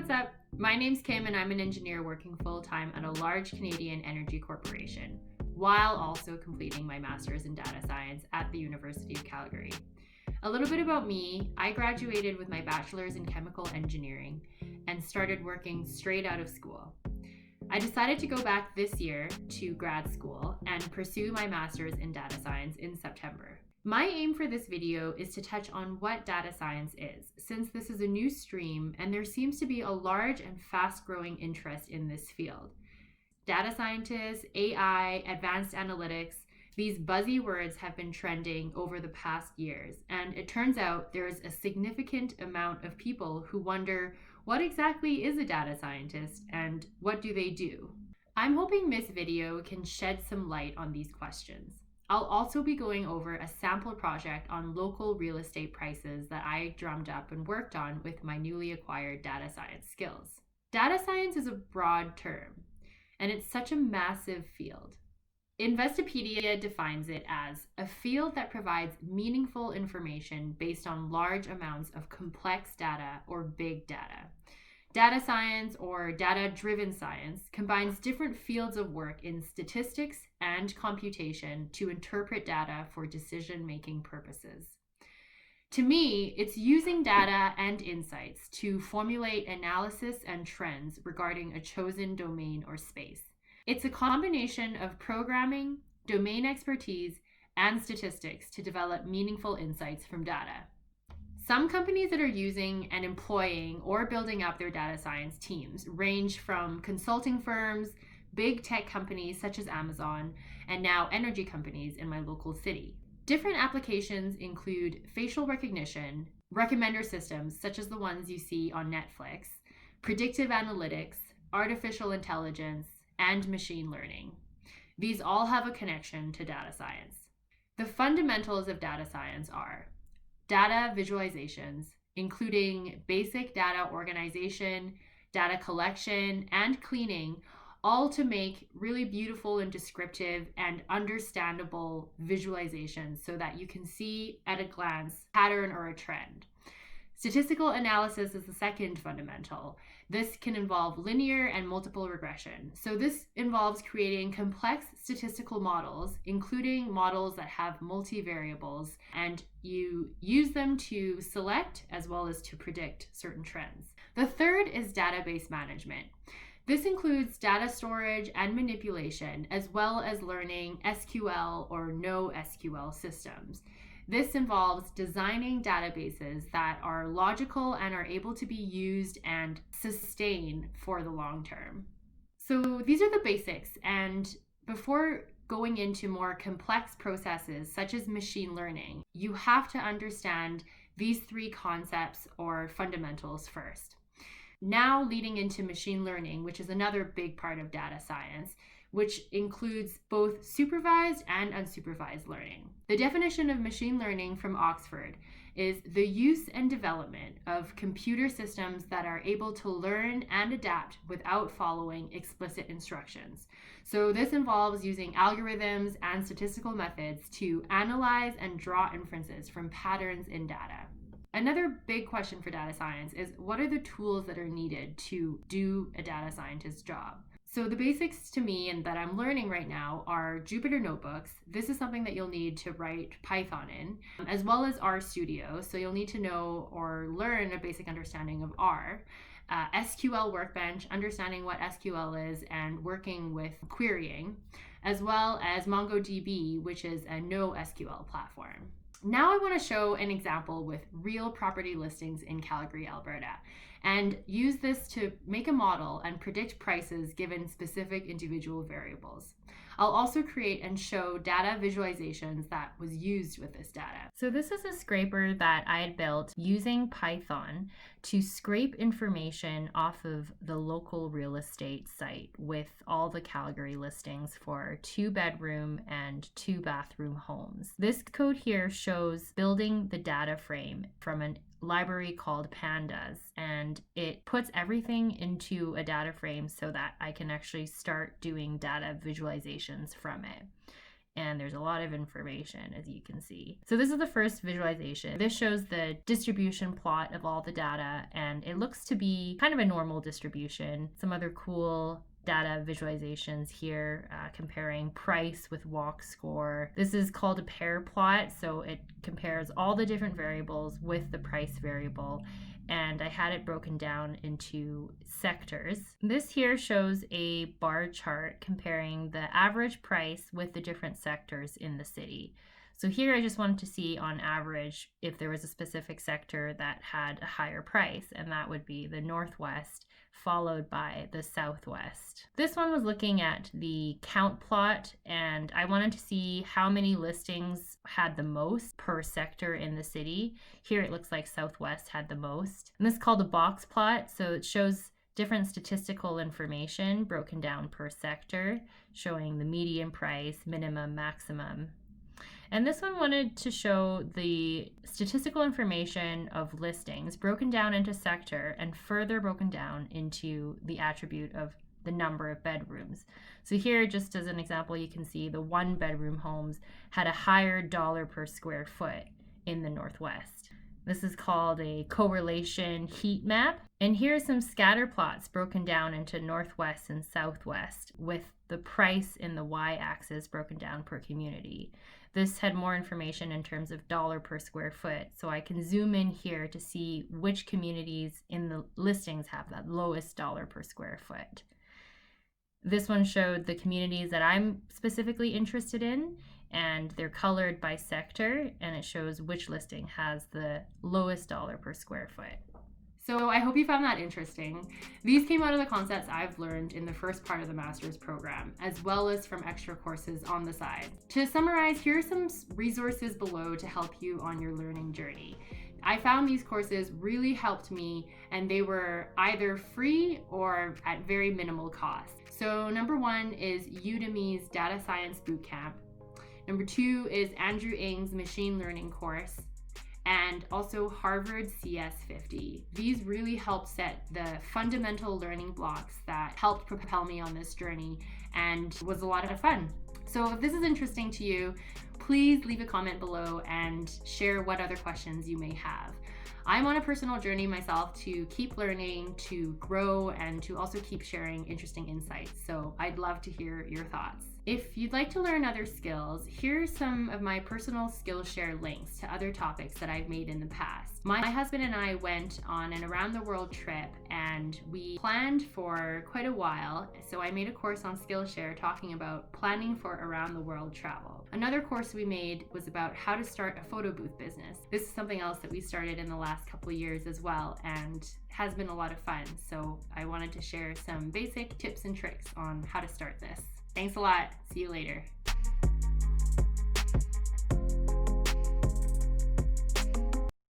what's up? My name's Kim and I'm an engineer working full-time at a large Canadian energy corporation, while also completing my master's in data science at the University of Calgary. A little bit about me, I graduated with my bachelor's in chemical engineering and started working straight out of school. I decided to go back this year to grad school and pursue my master's in data science in September. My aim for this video is to touch on what data science is, since this is a new stream and there seems to be a large and fast-growing interest in this field. Data scientists, AI, advanced analytics, these buzzy words have been trending over the past years, and it turns out there is a significant amount of people who wonder what exactly is a data scientist and what do they do? I'm hoping this video can shed some light on these questions. I'll also be going over a sample project on local real estate prices that I drummed up and worked on with my newly acquired data science skills. Data science is a broad term, and it's such a massive field. Investopedia defines it as a field that provides meaningful information based on large amounts of complex data or big data. Data science, or data-driven science, combines different fields of work in statistics and computation to interpret data for decision-making purposes. To me, it's using data and insights to formulate analysis and trends regarding a chosen domain or space. It's a combination of programming, domain expertise, and statistics to develop meaningful insights from data. Some companies that are using and employing or building up their data science teams range from consulting firms, big tech companies such as Amazon, and now energy companies in my local city. Different applications include facial recognition, recommender systems such as the ones you see on Netflix, predictive analytics, artificial intelligence, and machine learning. These all have a connection to data science. The fundamentals of data science are data visualizations, including basic data organization, data collection, and cleaning, all to make really beautiful and descriptive and understandable visualizations so that you can see at a glance a pattern or a trend. Statistical analysis is the second fundamental. This can involve linear and multiple regression. So this involves creating complex statistical models, including models that have multivariables, and you use them to select as well as to predict certain trends. The third is database management. This includes data storage and manipulation, as well as learning SQL or no SQL systems. This involves designing databases that are logical and are able to be used and sustained for the long term. So these are the basics, and before going into more complex processes such as machine learning, you have to understand these three concepts or fundamentals first. Now leading into machine learning, which is another big part of data science, which includes both supervised and unsupervised learning. The definition of machine learning from Oxford is the use and development of computer systems that are able to learn and adapt without following explicit instructions. So this involves using algorithms and statistical methods to analyze and draw inferences from patterns in data. Another big question for data science is, what are the tools that are needed to do a data scientist's job? So the basics to me and that I'm learning right now are Jupyter Notebooks. This is something that you'll need to write Python in, as well as RStudio. So you'll need to know or learn a basic understanding of R. SQL Workbench, understanding what SQL is and working with querying, as well as MongoDB, which is a NoSQL platform. Now I want to show an example with real property listings in Calgary, Alberta, and use this to make a model and predict prices given specific individual variables. I'll also create and show data visualizations that was used with this data. So this is a scraper that I had built using Python to scrape information off of the local real estate site with all the Calgary listings for 2-bedroom and 2-bathroom homes. This code here shows building the data frame from an library called Pandas, and it puts everything into a data frame so that I can actually start doing data visualizations from it. and there's a lot of information, as you can see. So this is the first visualization. This shows the distribution plot of all the data, and it looks to be kind of a normal distribution. Some other cool data visualizations here, comparing price with walk score. This is called a pair plot, so it compares all the different variables with the price variable, and I had it broken down into sectors. This here shows a bar chart comparing the average price with the different sectors in the city. So here I just wanted to see on average if there was a specific sector that had a higher price, and that would be the Northwest, followed by the Southwest. This one was looking at the count plot, and I wanted to see how many listings had the most per sector in the city. Here it looks like Southwest had the most. And this is called a box plot, so it shows different statistical information broken down per sector, showing the median price, minimum, maximum. And this one wanted to show the statistical information of listings broken down into sector and further broken down into the attribute of the number of bedrooms. So here, just as an example, you can see the 1-bedroom homes had a higher dollar per square foot in the Northwest. This is called a correlation heat map. And here are some scatter plots broken down into Northwest and Southwest with the price in the y-axis broken down per community. This had more information in terms of dollar per square foot, so I can zoom in here to see which communities in the listings have that lowest dollar per square foot. This one showed the communities that I'm specifically interested in, and they're colored by sector, and it shows which listing has the lowest dollar per square foot. So I hope you found that interesting. These came out of the concepts I've learned in the first part of the master's program, as well as from extra courses on the side. To summarize, here are some resources below to help you on your learning journey. I found these courses really helped me, and they were either free or at very minimal cost. So number 1 is Udemy's Data Science Bootcamp. Number 2 is Andrew Ng's Machine Learning course, and also Harvard CS50. These really helped set the fundamental learning blocks that helped propel me on this journey and was a lot of fun. So if this is interesting to you, please leave a comment below and share what other questions you may have. I'm on a personal journey myself to keep learning, to grow, and to also keep sharing interesting insights. So I'd love to hear your thoughts. If you'd like to learn other skills, here's some of my personal Skillshare links to other topics that I've made in the past. My husband and I went on an around the world trip, and we planned for quite a while. So I made a course on Skillshare talking about planning for around the world travel. Another course we made was about how to start a photo booth business. This is something else that we started in the last couple of years as well, and has been a lot of fun. So I wanted to share some basic tips and tricks on how to start this. Thanks a lot. See you later.